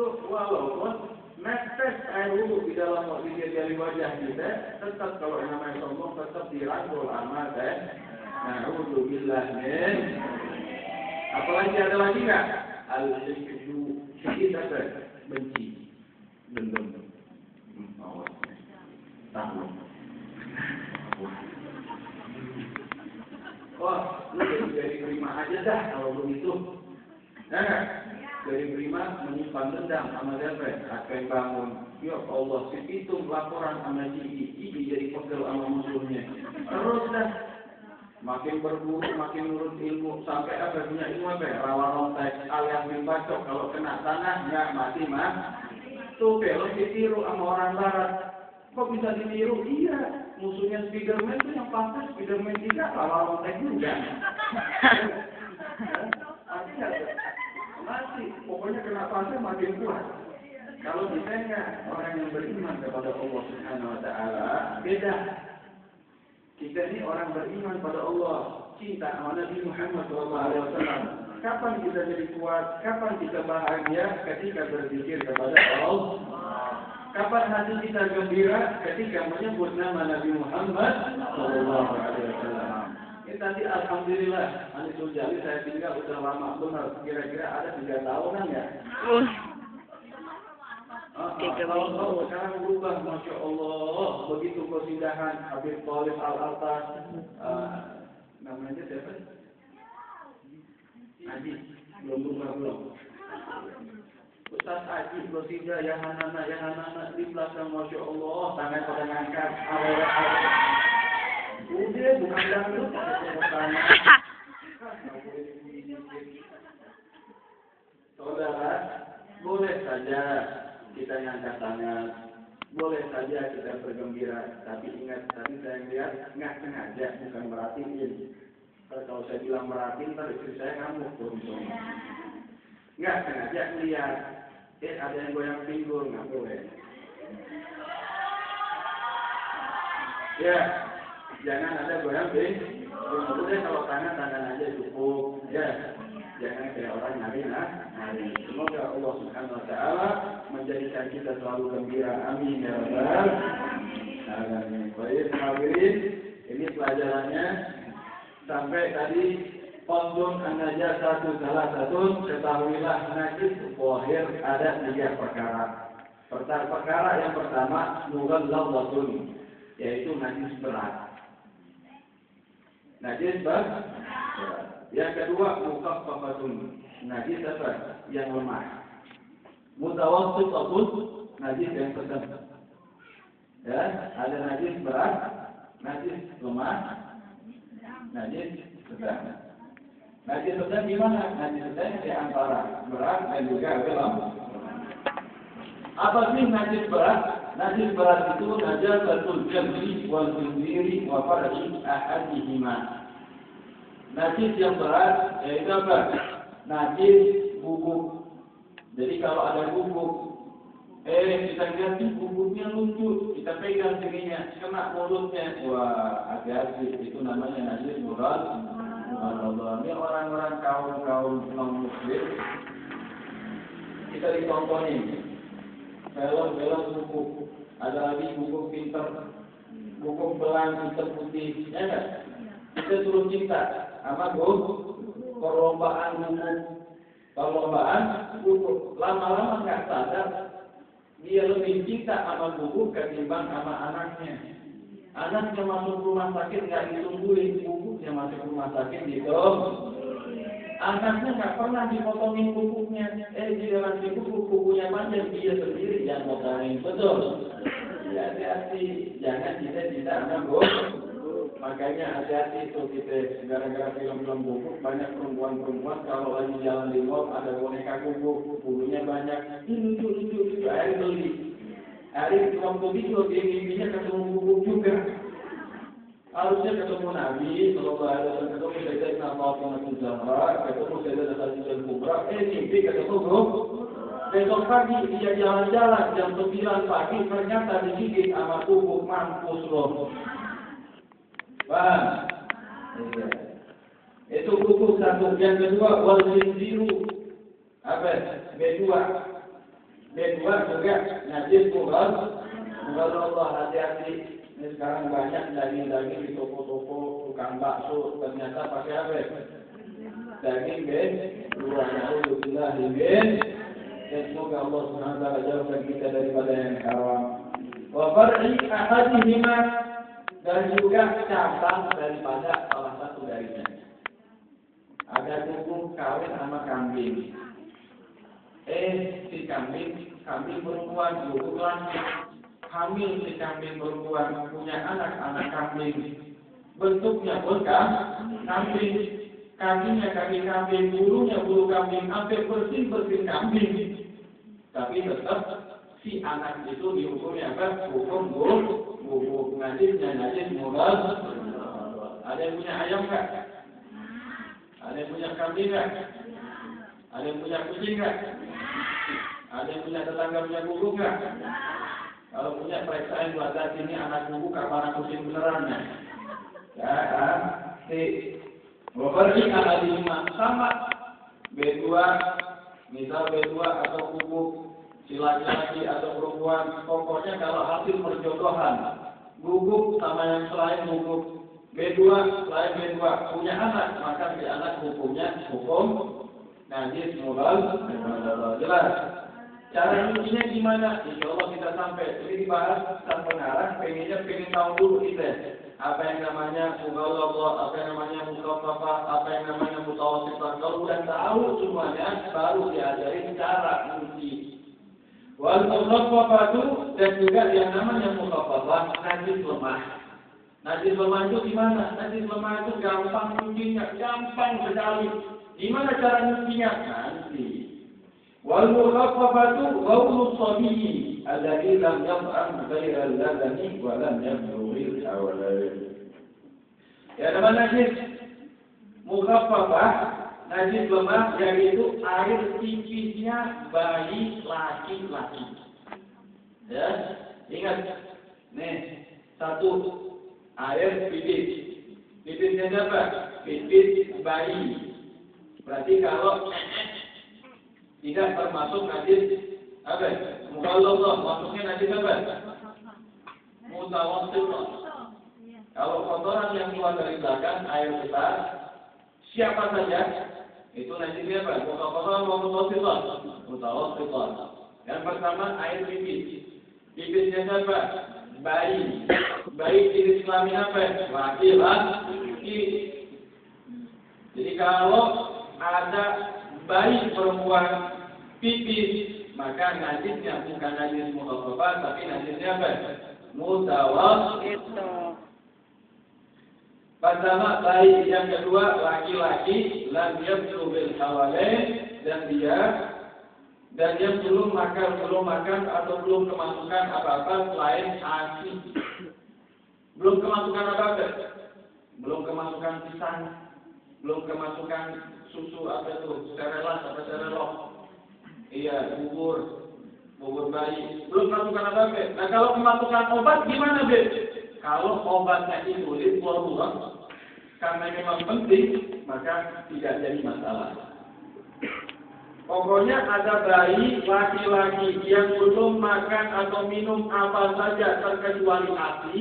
Tuh, walaupun netes air wudhu di dalam dari wajah kita, tetap kalau namanya sombong tetap dirangkul amal teh. Na'udzubillah min. Apalagi ada lagi nggak? Al-hijju, kita benci, dendam, takut. Wah, lu jadi terima aja dah kalau begitu. Nah, dari prima menyimpan dendam sama siapa? Akan bangun. Ya Allah, itu laporan sama Cici jadi pegel sama musuhnya. Terus dah, makin berburu, makin nurut ilmu sampai apa punya ilmu apa? Rawa rontek, alias bacok kalau kena tanah nggak mati mah. Tuh belok ditiru sama orang barat. Kok bisa ditiru? Iya, musuhnya Spiderman itu yang pasti Spiderman juga rawa rontek juga. Mati, pokoknya kena pasir makin kuat. Kalau ditanya orang yang beriman kepada Allah Subhanahu Wa Taala beda. Kita ini orang beriman pada Allah, cinta sama Nabi Muhammad SAW. Kapan kita jadi kuat? Kapan kita bahagia? Ketika berzikir kepada Allah. Kapan hati kita gembira? Ketika menyebut nama Nabi Muhammad SAW. Tadi alhamdulillah, Anisul Jali saya tinggal udah lama benar, kira-kira ada 3 tahunan ya. 3 tahun sekarang berubah, masya Allah. Begitu persidangan Habib Thalib Al-Atas, namanya siapa? Haji, belum. Ustaz Haji bersidah yang anak-anak di belakang, masya Allah, tangan pada ngangkat, udah bukan dangdut, saudara, boleh saja kita ngangkat tangan, boleh saja kita bergembira, tapi ingat tadi saya lihat nggak sengaja, bukan merhatiin. Kalau saya bilang merhatiin, ntar istri saya ngamuk tuh misalnya. Nggak sengaja lihat, ada yang goyang pinggul, nggak boleh. Ya. Jangan ada goyang udah kalau tangan aja cukup, ya. Jangan kayak orang nyari. Semoga Allah Subhanahu Wa Taala menjadikan kita selalu gembira. Amin ya rabbal alamin. Baik hadirin, ini pelajarannya sampai tadi Qadun an-najasatu salah satu, ketahuilah najis zahir ada 3 perkara. Perkara yang pertama mughalladhatun, yaitu najis berat. Najis berat. Yang kedua mukhaffafatun, najis apa? Yang lemah. Mutawassitun, najis yang sedang. Ya, ada najis berat, najis lemah, najis sedang. Najis sedang gimana? Najis sedang di antara berat dan juga lemah. Apa sih najis berat? Najis berat itu najasatul jambi wal khinziri wa farji ahadihima. Najis yang berat yaitu apa? Najis bubuk. Jadi kalau ada bubuk, kita ganti bubuknya lucu, kita pegang sininya, kena mulutnya, wah hati-hati, itu namanya najis murad. Ini orang-orang kaum non muslim, kita ditontonin. Film buku, ada lagi buku pinter, buku belang hitam putih, ya kan? Kita suruh cinta sama perlombaan buku, lama-lama nggak sadar dia lebih cinta sama buku ketimbang sama anaknya. Anaknya masuk rumah sakit nggak ditungguin, bukunya masuk rumah sakit ditunggu. Anaknya nggak pernah dipotongin bukunya, di dalam bukunya panjang, dia sendiri yang potongin, betul. Ya, hati-hati, jangan kita ambil. Makanya hati-hati tuh kita, gara-gara film-film buku, banyak perempuan-perempuan kalau lagi jalan di mall ada boneka buku, bulunya banyak, lucu, akhirnya beli. Hari waktu itu dia mimpinya ketemu buku juga. Harusnya ketemu Nabi, ketemu Sayyidatina Fatimah Zahra, ketemu Sayyidatina Khadijah Kubra, mimpi ketemu besok pagi dia jalan-jalan jam 9 pagi ternyata digigit sama kuku, mampus loh. Paham? Iya. Itu kuku satu. Yang kedua wal khinziru. Apa? B2. Kedua juga najis murad. Allah, hati-hati. Ini sekarang banyak daging-daging di toko-toko, tukang bakso, ternyata pakai apa? Daging dua. Alhamdulillah bin. Dan semoga Allah Subhanahu wa taala jauhkan kita daripada yang haram. Wa far'i ahadihima, dan juga cabang daripada salah satu darinya. Ada kuku kawin sama kambing. Si kambing perempuan, kuku laki. Hamil si kambing perempuan, punya anak kambing. Bentuknya pun kambing. Kakinya kaki kambing, bulunya bulu kambing, hampir bersih kambing. Tapi tetap si anak itu dihukumnya apa? Hukum bulu najis murad. Ada yang punya ayam nggak? Ada yang punya kambing nggak? Ada yang punya kucing nggak? Ada yang punya tetangga punya kuku nggak? Kalau punya periksain buatan sini anak kuku kapan kucing benerannya? Ya kan? Berarti ahadihima sama B2, misal B2 atau kuku si laki-laki atau perempuan, pokoknya kalau hasil perjodohan gugup sama yang selain gugup B2 selain B2 punya anak, maka si anak hukumnya hukum najis murad. Jelas. Cara nyucinya gimana? Insya Allah kita sampai. Ini dibahas sang pengarang, pengen tahu dulu kita apa yang namanya mughalladhah, apa yang namanya mukhaffafah, apa yang namanya mutawassithah. Kalau udah tahu semuanya, baru diajarin cara nyuci. Wal mukhaffafatu, dan juga yang namanya mukhaffafah, najis lemah. Najis lemah itu gimana? Najis lemah itu gampang nyucinya, gampang sekali. Gimana cara nyucinya? Nanti. Wal mukhaffafatu ghawlu sabiyyi alladhi lam yat'am ghayra al-ladani wa lam yablugh al-hawalain. Ya, nama najis mukhaffafah, najis lemah, yaitu air pipisnya bayi laki-laki. Ya, ingat. Nih, satu air pipis. Pipisnya siapa? Pipis bayi. Berarti kalau tidak termasuk najis apa? Mughalladhah, maksudnya najis apa? Mutawassithah. Kalau kotoran yang keluar dari belakang air besar, siapa saja itu najisnya apa? Mukhaffafah atau mutawassithah? Mutawassithah. Yang pertama air pipis. Pipisnya siapa? Bayi. Bayi jenis kelamin apa? Laki-laki. Jadi kalau ada bayi perempuan pipis, maka najisnya bukan najis mukhaffafah, tapi najisnya apa? Mutawassithah. Pertama bayi, yang kedua laki-laki, lam yablugh al-hawalain, dan dia belum makan atau belum kemasukan apa-apa selain ASI. Belum kemasukan apa-apa? Belum kemasukan pisang, belum kemasukan susu apa itu, serelas apa serelok, iya bubur bayi, belum kemasukan apa-apa. Nah kalau kemasukan obat gimana Kalau obatnya itu dibuang karena memang penting, maka tidak jadi masalah. Pokoknya ada bayi laki-laki yang belum makan atau minum apa saja terkecuali ASI,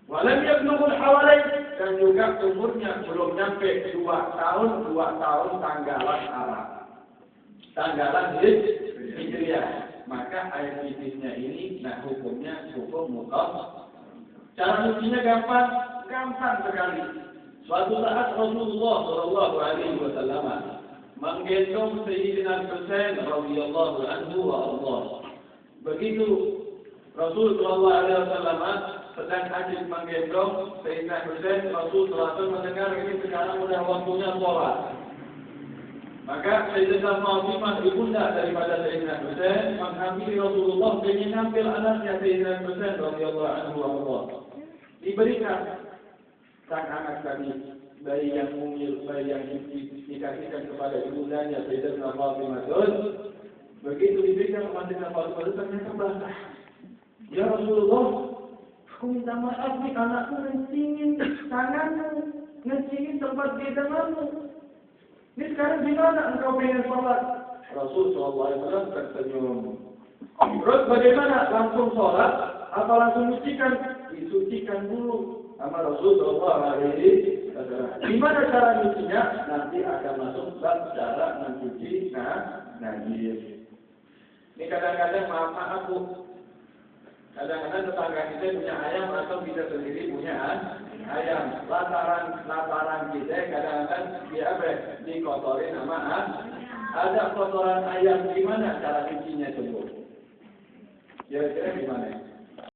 walam yablugh al-hawalain, dan juga umurnya belum sampai 2 tahun tanggalan Arab. Tanggalan Hijriah. Maka air pipisnya ini hukumnya hukum mukhaffafah. Cara nyucinya gampang sekali. Suatu saat Rasulullah sallallahu alaihi wasallam menggendong Sayyidina Husain radhiyallahu anhu wa Allah. Begitu Rasul sallallahu alaihi wasallam sedang asik menggendong Sayyidina Husain, Rasul sallallahu alaihi wasallam mendengar ini sekarang sudah waktunya sholat. Maka Sayyidah Fatimah ibunda daripada Sayyidina Husain menghampiri Rasulullah ingin mengambil anaknya Sayyidina Husain radhiyallahu anhu wa Allah. Diberikan sang anak tadi, bayi yang mungil, bayi yang dikasihkan kepada ibundanya Sayyidah Fatimah. Begitu diberikan kepada Sayyidah Fatimah, ternyata basah. Ya Rasulullah, aku minta maaf nih, anakku ngencingin tanganmu, ngencingin tempat di tanganmu. Ini sekarang gimana engkau pengen sholat? Rasul SAW tersenyum. Terus bagaimana? Langsung sholat atau langsung sucikan? Disucikan dulu sama Rasul SAW. Gimana cara nyucinya? Nanti akan masuk bab cara mencuci najis. Ini kadang-kadang maaf Bu. Kadang-kadang tetangga kita punya ayam atau kita sendiri punya ayam. Lataran kita kadang-kadang dia dikotorin sama ada kotoran ayam. Gimana cara cucinya coba? Kira-kira gimana?